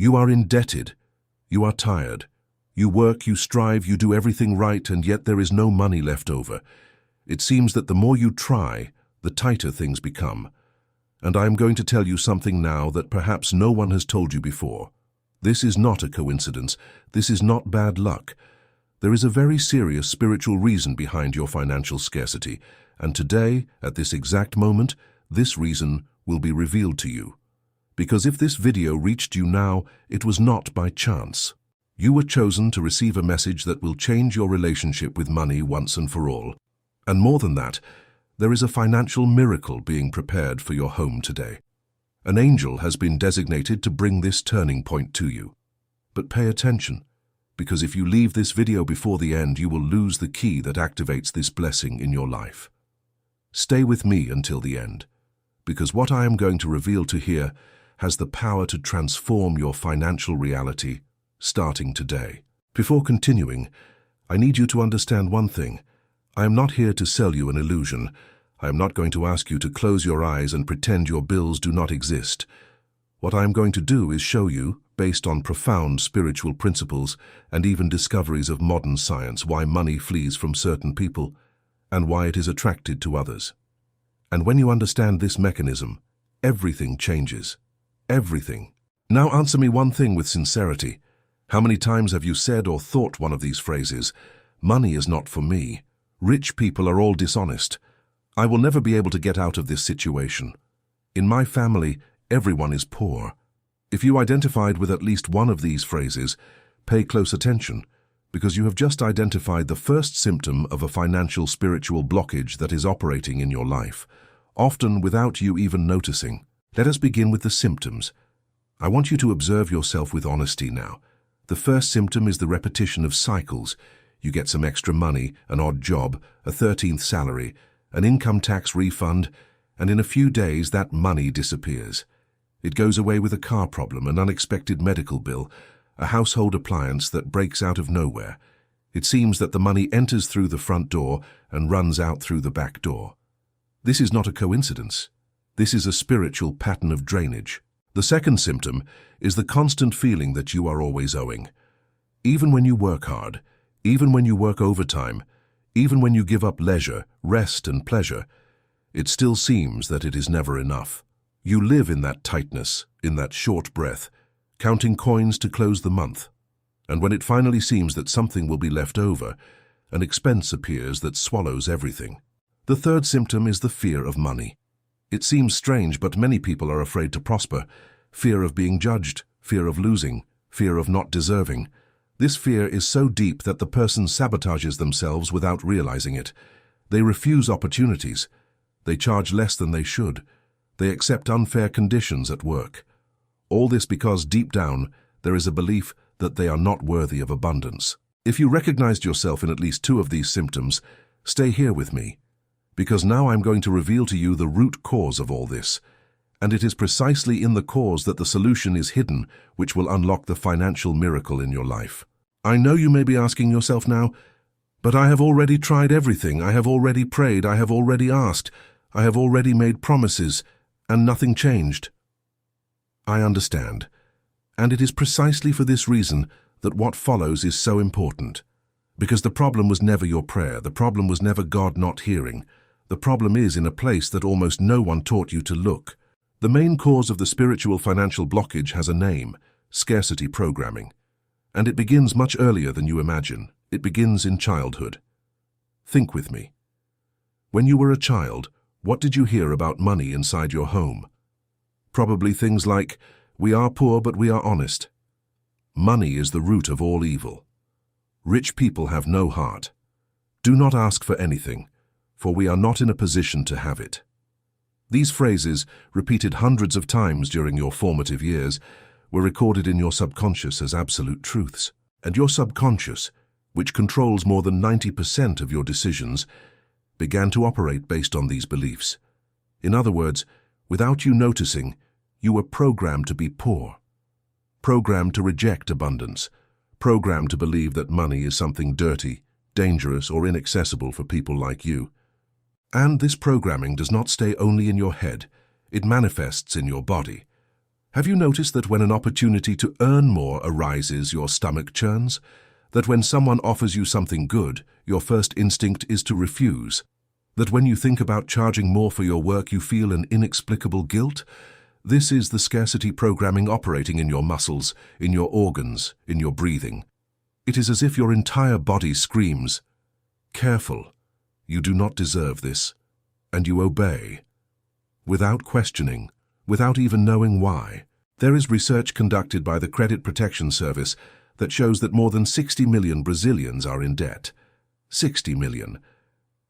You are indebted. You are tired. You work, you strive, you do everything right, and yet there is no money left over. It seems that the more you try, the tighter things become. And I am going to tell you something now that perhaps no one has told you before. This is not a coincidence. This is not bad luck. There is a very serious spiritual reason behind your financial scarcity, and today, at this exact moment, this reason will be revealed to you. Because if this video reached you now, it was not by chance. You were chosen to receive a message that will change your relationship with money once and for all. And more than that, there is a financial miracle being prepared for your home today. An angel has been designated to bring this turning point to you. But pay attention, because if you leave this video before the end, you will lose the key that activates this blessing in your life. Stay with me until the end, because what I am going to reveal to here has the power to transform your financial reality starting today. Before continuing, I need you to understand one thing. I am not here to sell you an illusion. I am not going to ask you to close your eyes and pretend your bills do not exist. What I am going to do is show you, based on profound spiritual principles and even discoveries of modern science, why money flees from certain people and why it is attracted to others. And when you understand this mechanism, everything changes. Everything. Now answer me one thing with sincerity. How many times have you said or thought one of these phrases? Money is not for me. Rich people are all dishonest. I will never be able to get out of this situation. In my family, everyone is poor. If you identified with at least one of these phrases, pay close attention, because you have just identified the first symptom of a financial spiritual blockage that is operating in your life, often without you even noticing. Let us begin with the symptoms. I want you to observe yourself with honesty now. The first symptom is the repetition of cycles. You get some extra money, an odd job, a 13th salary, an income tax refund, and in a few days that money disappears. It goes away with a car problem, an unexpected medical bill, a household appliance that breaks out of nowhere. It seems that the money enters through the front door and runs out through the back door. This is not a coincidence. This is a spiritual pattern of drainage. The second symptom is the constant feeling that you are always owing. Even when you work hard, even when you work overtime, even when you give up leisure, rest and pleasure, it still seems that it is never enough. You live in that tightness, in that short breath, counting coins to close the month. And when it finally seems that something will be left over, an expense appears that swallows everything. The third symptom is the fear of money. It seems strange, but many people are afraid to prosper. Fear of being judged, fear of losing, fear of not deserving. This fear is so deep that the person sabotages themselves without realizing it. They refuse opportunities. They charge less than they should. They accept unfair conditions at work. All this because deep down there is a belief that they are not worthy of abundance. If you recognized yourself in at least two of these symptoms, stay here with me, because now I'm going to reveal to you the root cause of all this, and it is precisely in the cause that the solution is hidden, which will unlock the financial miracle in your life. I know you may be asking yourself now, but I have already tried everything. I have already prayed. I have already asked. I have already made promises, and nothing changed. I understand, and it is precisely for this reason that what follows is so important. Because the problem was never your prayer. The problem was never God not hearing. The problem is in a place that almost no one taught you to look. The main cause of the spiritual financial blockage has a name: scarcity programming. And it begins much earlier than you imagine. It begins in childhood. Think with me. When you were a child, what did you hear about money inside your home? Probably things like, "We are poor, but we are honest." Money is the root of all evil. Rich people have no heart. Do not ask for anything, for we are not in a position to have it. These phrases, repeated hundreds of times during your formative years, were recorded in your subconscious as absolute truths. And your subconscious, which controls more than 90% of your decisions, began to operate based on these beliefs. In other words, without you noticing, you were programmed to be poor, programmed to reject abundance, programmed to believe that money is something dirty, dangerous, or inaccessible for people like you. And this programming does not stay only in your head, it manifests in your body. Have you noticed that when an opportunity to earn more arises, your stomach churns? That when someone offers you something good, your first instinct is to refuse? That when you think about charging more for your work, you feel an inexplicable guilt? This is the scarcity programming operating in your muscles, in your organs, in your breathing. It is as if your entire body screams, "Careful, you do not deserve this," and you obey. Without questioning, without even knowing why. There is research conducted by the Credit Protection Service that shows that more than 60 million Brazilians are in debt. 60 million.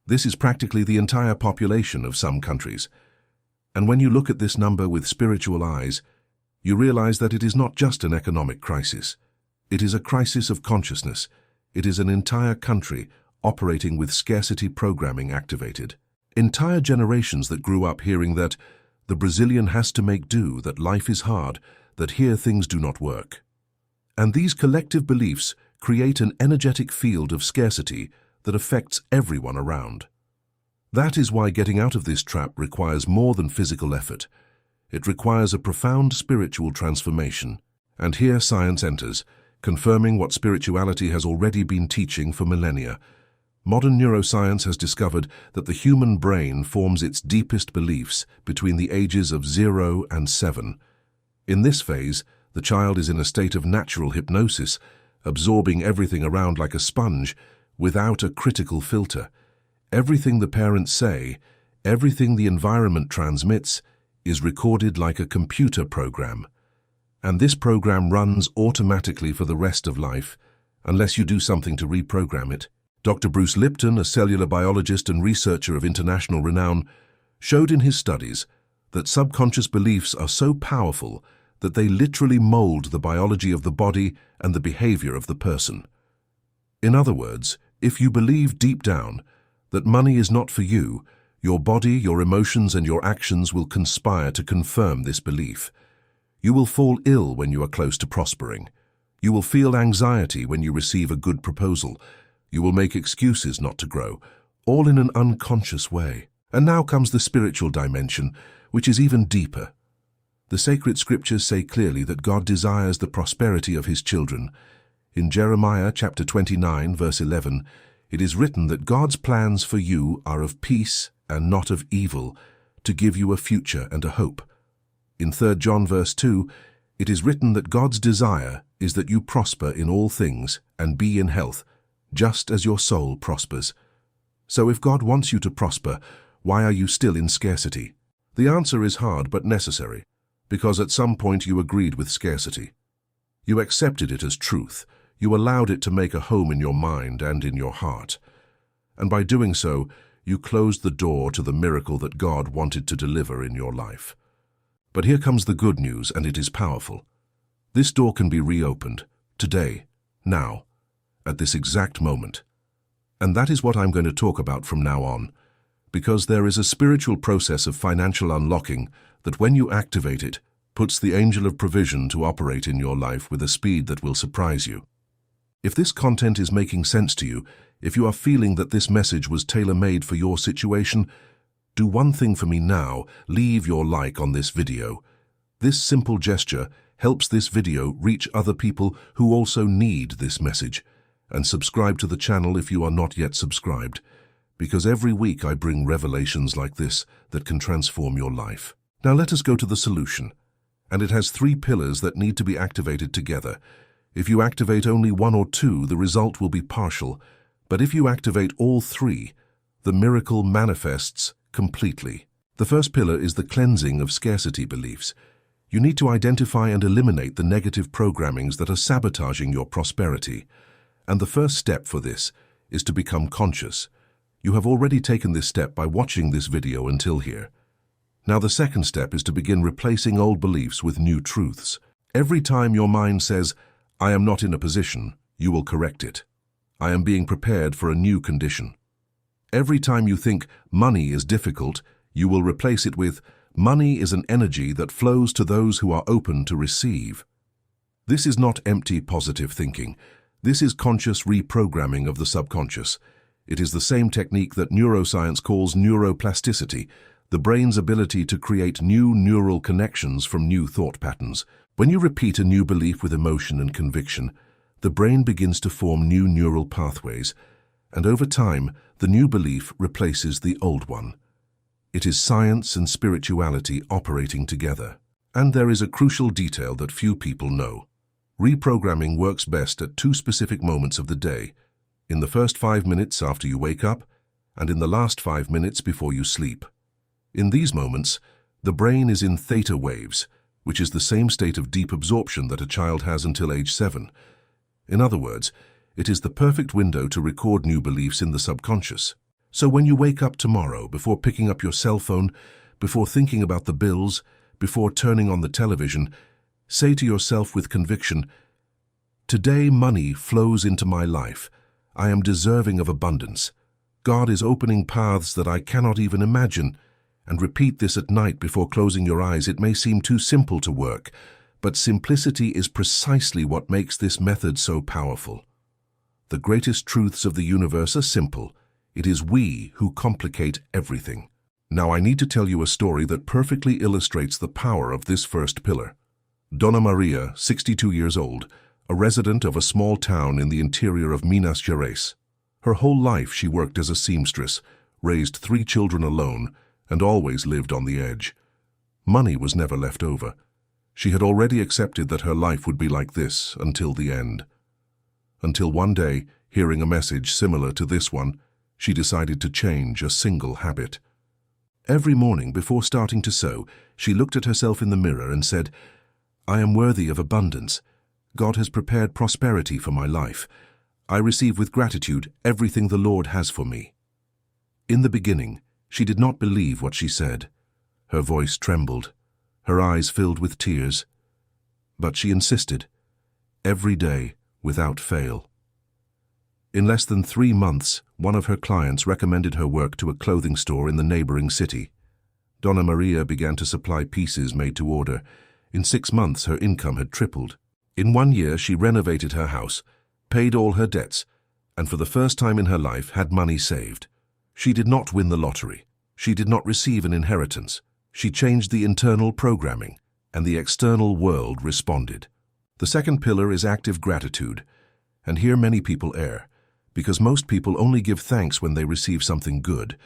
This is practically the entire population of some countries. And when you look at this number with spiritual eyes, you realize that it is not just an economic crisis. It is a crisis of consciousness. It is an entire country operating with scarcity programming activated. Entire generations that grew up hearing that the Brazilian has to make do, that life is hard, that here things do not work. And these collective beliefs create an energetic field of scarcity that affects everyone around. That is why getting out of this trap requires more than physical effort. It requires a profound spiritual transformation. And here science enters, confirming what spirituality has already been teaching for millennia. Modern neuroscience has discovered that the human brain forms its deepest beliefs between the ages of 0 and 7. In this phase, the child is in a state of natural hypnosis, absorbing everything around like a sponge, without a critical filter. Everything the parents say, everything the environment transmits, is recorded like a computer program. And this program runs automatically for the rest of life, unless you do something to reprogram it. Dr. Bruce Lipton, a cellular biologist and researcher of international renown, showed in his studies that subconscious beliefs are so powerful that they literally mold the biology of the body and the behavior of the person. In other words, if you believe deep down that money is not for you, your body, your emotions, and your actions will conspire to confirm this belief. You will fall ill when you are close to prospering. You will feel anxiety when you receive a good proposal. You will make excuses not to grow, all in an unconscious way. And now comes the spiritual dimension, which is even deeper. The sacred scriptures say clearly that God desires the prosperity of his children. In Jeremiah chapter 29, verse 11, it is written that God's plans for you are of peace and not of evil, to give you a future and a hope. In 3 John verse 2, it is written that God's desire is that you prosper in all things and be in health, just as your soul prospers. So if God wants you to prosper, why are you still in scarcity? The answer is hard but necessary, because at some point you agreed with scarcity. You accepted it as truth. You allowed it to make a home in your mind and in your heart. And by doing so, you closed the door to the miracle that God wanted to deliver in your life. But here comes the good news, and it is powerful. This door can be reopened, today, now, at this exact moment. And that is what I'm going to talk about from now on, because there is a spiritual process of financial unlocking that, when you activate it, puts the angel of provision to operate in your life with a speed that will surprise you. If this content is making sense to you, if you are feeling that this message was tailor-made for your situation, do one thing for me now: leave your like on this video. This simple gesture helps this video reach other people who also need this message. And subscribe to the channel if you are not yet subscribed, because every week I bring revelations like this that can transform your life. Now let us go to the solution. And it has 3 pillars that need to be activated together. If you activate only 1 or 2, the result will be partial. But if you activate all 3, the miracle manifests completely. The first pillar is the cleansing of scarcity beliefs. You need to identify and eliminate the negative programmings that are sabotaging your prosperity. And the first step for this is to become conscious. You have already taken this step by watching this video until here. Now the second step is to begin replacing old beliefs with new truths. Every time your mind says, "I am not in a position," you will correct it. "I am being prepared for a new condition." Every time you think money is difficult, you will replace it with, "Money is an energy that flows to those who are open to receive." This is not empty positive thinking. This is conscious reprogramming of the subconscious. It is the same technique that neuroscience calls neuroplasticity, the brain's ability to create new neural connections from new thought patterns. When you repeat a new belief with emotion and conviction, the brain begins to form new neural pathways, and over time, the new belief replaces the old one. It is science and spirituality operating together. And there is a crucial detail that few people know. Reprogramming works best at two specific moments of the day, in the first 5 minutes after you wake up, and in the last 5 minutes before you sleep. In these moments, the brain is in theta waves, which is the same state of deep absorption that a child has until age 7. In other words, it is the perfect window to record new beliefs in the subconscious. So when you wake up tomorrow, before picking up your cell phone, before thinking about the bills, before turning on the television, say to yourself with conviction, "Today money flows into my life. I am deserving of abundance. God is opening paths that I cannot even imagine." And repeat this at night before closing your eyes. It may seem too simple to work, but simplicity is precisely what makes this method so powerful. The greatest truths of the universe are simple. It is we who complicate everything. Now I need to tell you a story that perfectly illustrates the power of this first pillar. Donna Maria, 62 years old, a resident of a small town in the interior of Minas Gerais. Her whole life she worked as a seamstress, raised 3 children alone, and always lived on the edge. Money was never left over. She had already accepted that her life would be like this until the end. Until one day, hearing a message similar to this one, she decided to change a single habit. Every morning before starting to sew, she looked at herself in the mirror and said, "I am worthy of abundance. God has prepared prosperity for my life. I receive with gratitude everything the Lord has for me." In the beginning, she did not believe what she said. Her voice trembled, her eyes filled with tears. But she insisted, every day, without fail. In less than 3 months, one of her clients recommended her work to a clothing store in the neighboring city. Donna Maria began to supply pieces made to order. In 6 months, her income had tripled. In 1 year, she renovated her house, paid all her debts, and for the first time in her life had money saved. She did not win the lottery. She did not receive an inheritance. She changed the internal programming, and the external world responded. The second pillar is active gratitude, and here many people err, because most people only give thanks when they receive something good.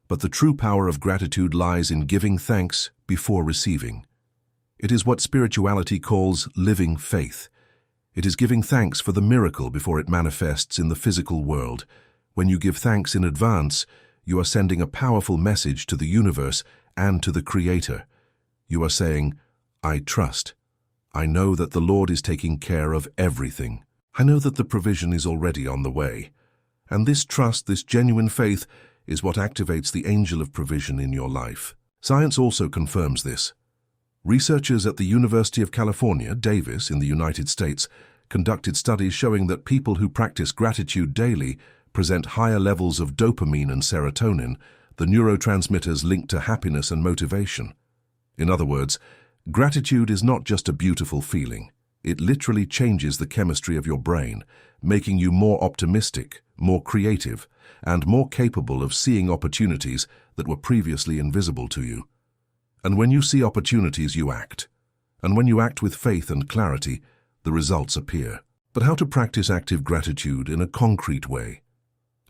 But the true power of gratitude lies in giving thanks before receiving. It is what spirituality calls living faith. It is giving thanks for the miracle before it manifests in the physical world. When you give thanks in advance, you are sending a powerful message to the universe and to the Creator. You are saying, "I trust. I know that the Lord is taking care of everything. I know that the provision is already on the way." And this trust, this genuine faith, is what activates the angel of provision in your life. Science also confirms this. Researchers at the University of California, Davis, in the United States, conducted studies showing that people who practice gratitude daily present higher levels of dopamine and serotonin, the neurotransmitters linked to happiness and motivation. In other words, gratitude is not just a beautiful feeling. It literally changes the chemistry of your brain, making you more optimistic, more creative, and more capable of seeing opportunities that were previously invisible to you. And when you see opportunities, you act. And when you act with faith and clarity, the results appear. But how to practice active gratitude in a concrete way?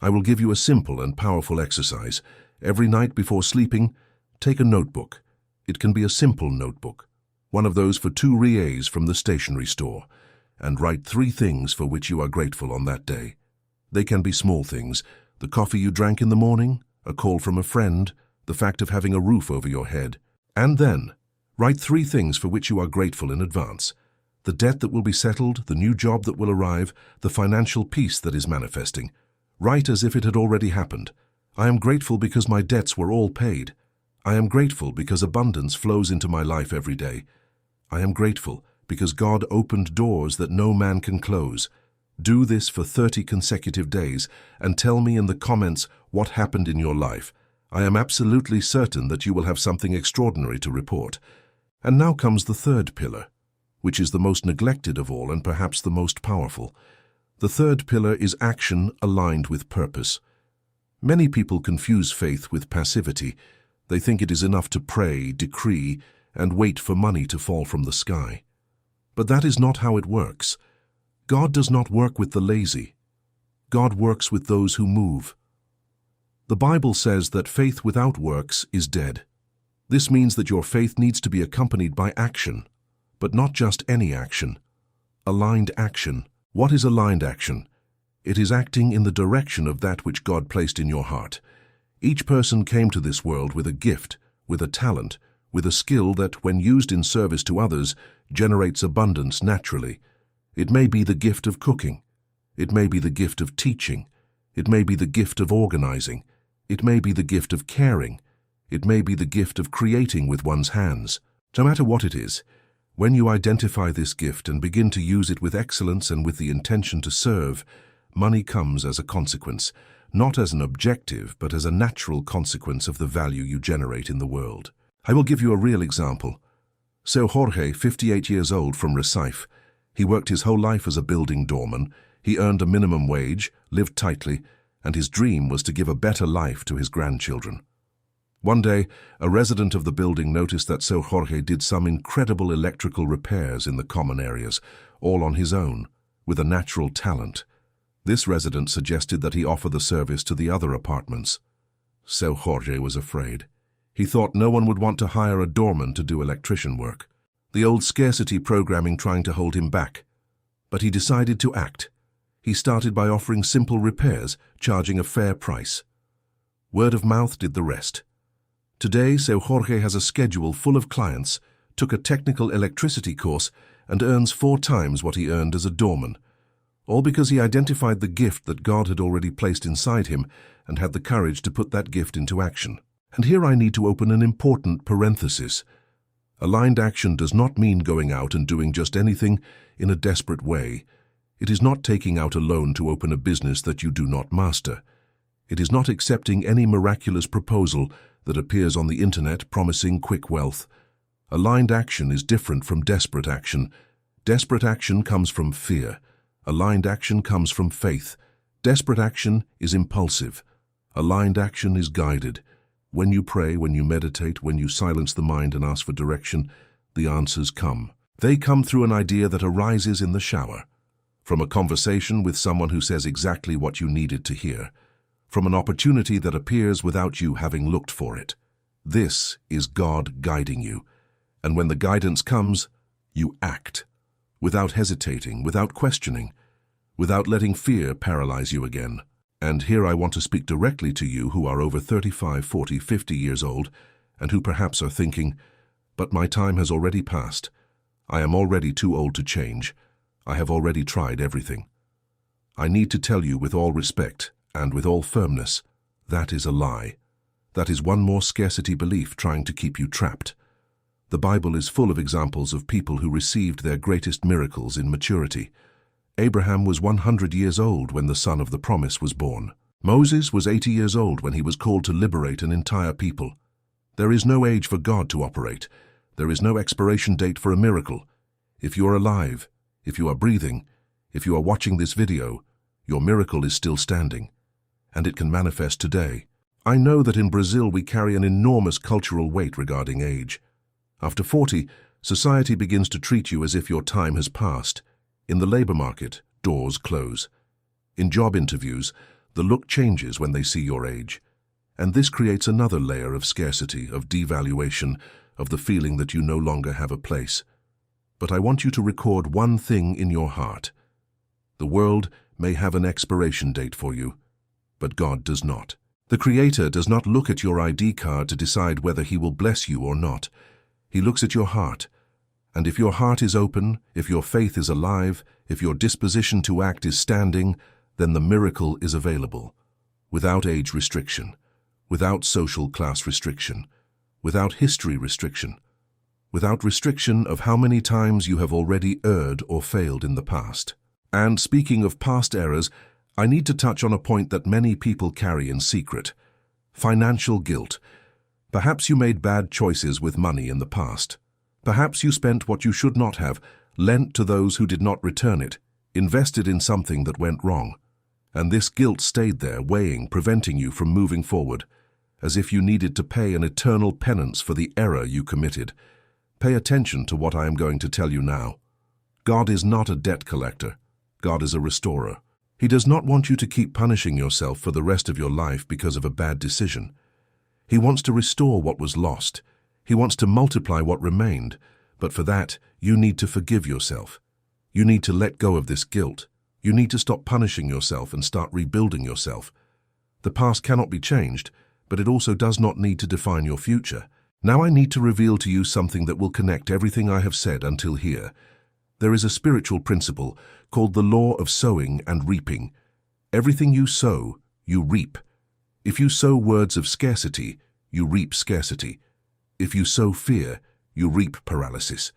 I will give you a simple and powerful exercise. Every night before sleeping, take a notebook. It can be a simple notebook, one of those for 2 reais from the stationery store, and write 3 things for which you are grateful on that day. They can be small things: the coffee you drank in the morning, a call from a friend, the fact of having a roof over your head. And then, write 3 things for which you are grateful in advance: the debt that will be settled, the new job that will arrive, the financial peace that is manifesting. Write as if it had already happened. I am grateful because my debts were all paid. I am grateful because abundance flows into my life every day. I am grateful because God opened doors that no man can close. Do this for 30 consecutive days and tell me in the comments what happened in your life. I am absolutely certain that you will have something extraordinary to report. And now comes the third pillar, which is the most neglected of all and perhaps the most powerful. The third pillar is action aligned with purpose. Many people confuse faith with passivity, They think it is enough to pray, decree, and wait for money to fall from the sky. But that is not how it works. God does not work with the lazy. God works with those who move. The Bible says that faith without works is dead. This means that your faith needs to be accompanied by action, but not just any action. Aligned action. What is aligned action? It is acting in the direction of that which God placed in your heart. Each person came to this world with a gift, with a talent, with a skill that, when used in service to others, generates abundance naturally. It may be the gift of cooking. It may be the gift of teaching. It may be the gift of organizing. It may be the gift of caring. It may be the gift of creating with one's hands. No matter what it is, when you identify this gift and begin to use it with excellence and with the intention to serve, money comes as a consequence, not as an objective, but as a natural consequence of the value you generate in the world. I will give you a real example. Seu Jorge, 58 years old, from Recife. He worked his whole life as a building doorman. He earned a minimum wage, lived tightly, and his dream was to give a better life to his grandchildren. One day, a resident of the building noticed that Seu Jorge did some incredible electrical repairs in the common areas, all on his own, with a natural talent. This resident suggested that he offer the service to the other apartments. Seu Jorge was afraid. He thought no one would want to hire a doorman to do electrician work. The old scarcity programming trying to hold him back. But he decided to act. He started by offering simple repairs, charging a fair price. Word of mouth did the rest. Today, Seu Jorge has a schedule full of clients, took a technical electricity course, and earns 4 times what he earned as a doorman. All because he identified the gift that God had already placed inside him and had the courage to put that gift into action. And here I need to open an important parenthesis. Aligned action does not mean going out and doing just anything in a desperate way. It is not taking out a loan to open a business that you do not master. It is not accepting any miraculous proposal that appears on the internet promising quick wealth. Aligned action is different from desperate action. Desperate action comes from fear. Aligned action comes from faith. Desperate action is impulsive. Aligned action is guided. When you pray, when you meditate, when you silence the mind and ask for direction, the answers come. They come through an idea that arises in the shower, from a conversation with someone who says exactly what you needed to hear, from an opportunity that appears without you having looked for it. This is God guiding you. And when the guidance comes, you act, without hesitating, without questioning, without letting fear paralyze you again. And here I want to speak directly to you who are over 35, 40, 50 years old, and who perhaps are thinking, but my time has already passed. I am already too old to change. I have already tried everything. I need to tell you with all respect and with all firmness, that is a lie. That is one more scarcity belief trying to keep you trapped. The Bible is full of examples of people who received their greatest miracles in maturity. Abraham was 100 years old when the son of the promise was born. Moses was 80 years old when he was called to liberate an entire people. There is no age for God to operate. There is no expiration date for a miracle. If you are alive, if you are breathing, if you are watching this video, your miracle is still standing, and it can manifest today. I know that in Brazil we carry an enormous cultural weight regarding age. After 40, society begins to treat you as if your time has passed. In the labor market, doors close. In job interviews, the look changes when they see your age. And this creates another layer of scarcity, of devaluation, of the feeling that you no longer have a place. But I want you to record one thing in your heart. The world may have an expiration date for you, but God does not. The Creator does not look at your ID card to decide whether He will bless you or not. He looks at your heart. And if your heart is open, if your faith is alive, if your disposition to act is standing, then the miracle is available. Without age restriction, without social class restriction, without history restriction, without restriction of how many times you have already erred or failed in the past. And speaking of past errors, I need to touch on a point that many people carry in secret: financial guilt. Perhaps you made bad choices with money in the past. Perhaps you spent what you should not have, lent to those who did not return it, invested in something that went wrong. And this guilt stayed there, weighing, preventing you from moving forward. as if you needed to pay an eternal penance for the error you committed. Pay attention to what I am going to tell you now. God is not a debt collector. God is a restorer. He does not want you to keep punishing yourself for the rest of your life because of a bad decision. He wants to restore what was lost. He wants to multiply what remained, but for that, you need to forgive yourself. You need to let go of this guilt. You need to stop punishing yourself and start rebuilding yourself. The past cannot be changed, but it also does not need to define your future. Now I need to reveal to you something that will connect everything I have said until here. There is a spiritual principle called the law of sowing and reaping. Everything you sow, you reap. If you sow words of scarcity, you reap scarcity. If you sow fear, you reap paralysis.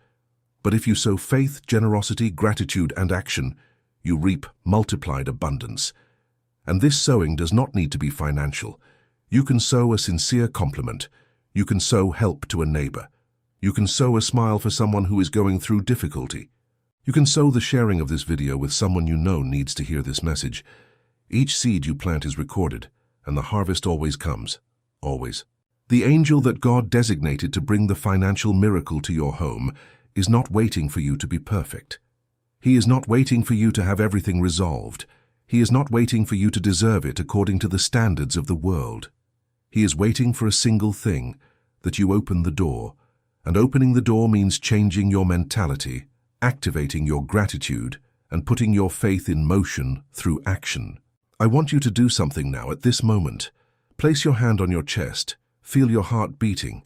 But if you sow faith, generosity, gratitude, and action, you reap multiplied abundance. And this sowing does not need to be financial. You can sow a sincere compliment. You can sow help to a neighbor. You can sow a smile for someone who is going through difficulty. You can sow the sharing of this video with someone you know needs to hear this message. Each seed you plant is recorded, and the harvest always comes. Always. The angel that God designated to bring the financial miracle to your home is not waiting for you to be perfect. He is not waiting for you to have everything resolved. He is not waiting for you to deserve it according to the standards of the world. He is waiting for a single thing, that you open the door. And opening the door means changing your mentality, activating your gratitude, and putting your faith in motion through action. I want you to do something now at this moment. Place your hand on your chest. Feel your heart beating.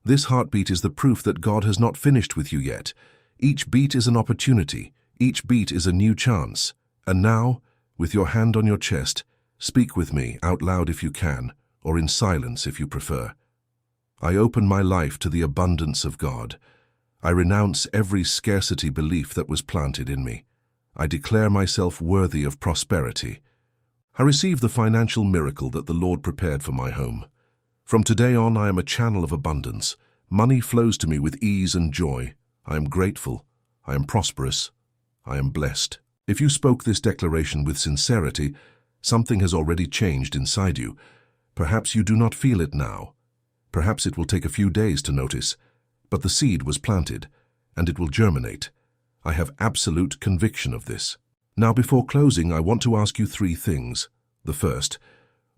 This heartbeat is the proof that God has not finished with you yet. Each beat is an opportunity. Each beat is a new chance. And now, with your hand on your chest, speak with me out loud if you can, or in silence if you prefer. I open my life to the abundance of God. I renounce every scarcity belief that was planted in me. I declare myself worthy of prosperity. I receive the financial miracle that the Lord prepared for my home. From today on, I am a channel of abundance. Money flows to me with ease and joy. I am grateful. I am prosperous. I am blessed. If you spoke this declaration with sincerity, something has already changed inside you. Perhaps you do not feel it now. Perhaps it will take a few days to notice, but the seed was planted, and it will germinate. I have absolute conviction of this. Now, before closing, I want to ask you 3 things. The first,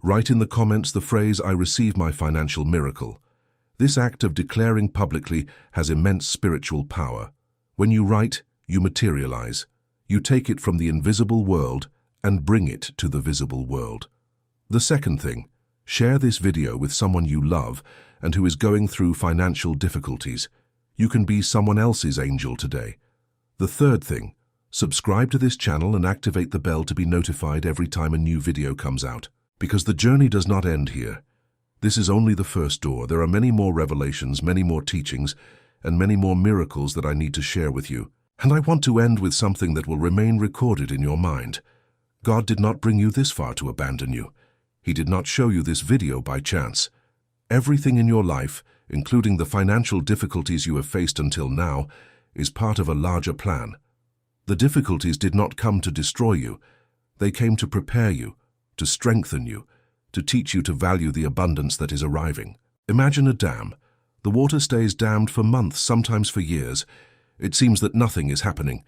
write in the comments the phrase, "I receive my financial miracle." This act of declaring publicly has immense spiritual power. When you write, you materialize. You take it from the invisible world and bring it to the visible world. The second thing, share this video with someone you love and who is going through financial difficulties. You can be someone else's angel today. The third thing, subscribe to this channel and activate the bell to be notified every time a new video comes out. Because the journey does not end here. This is only the first door. There are many more revelations, many more teachings, and many more miracles that I need to share with you. And I want to end with something that will remain recorded in your mind. God did not bring you this far to abandon you. He did not show you this video by chance. Everything in your life, including the financial difficulties you have faced until now, is part of a larger plan. The difficulties did not come to destroy you. They came to prepare you, to strengthen you, to teach you to value the abundance that is arriving. Imagine a dam. The water stays dammed for months, sometimes for years. It seems that nothing is happening.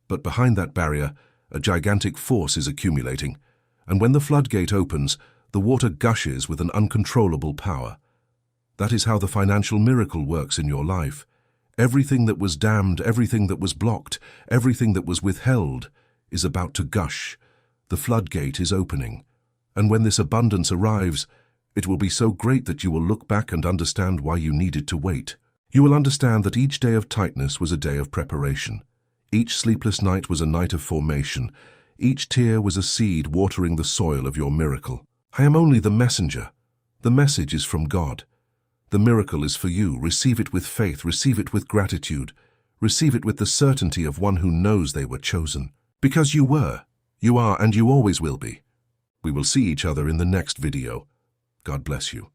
But behind that barrier, a gigantic force is accumulating. And when the floodgate opens, the water gushes with an uncontrollable power. That is how the financial miracle works in your life. Everything that was dammed, everything that was blocked, everything that was withheld is about to gush. The floodgate is opening. And when this abundance arrives, it will be so great that you will look back and understand why you needed to wait. You will understand that each day of tightness was a day of preparation. Each sleepless night was a night of formation. Each tear was a seed watering the soil of your miracle. I am only the messenger. The message is from God. The miracle is for you. Receive it with faith. Receive it with gratitude. Receive it with the certainty of one who knows they were chosen. Because you were, you are, and you always will be. We will see each other in the next video. God bless you.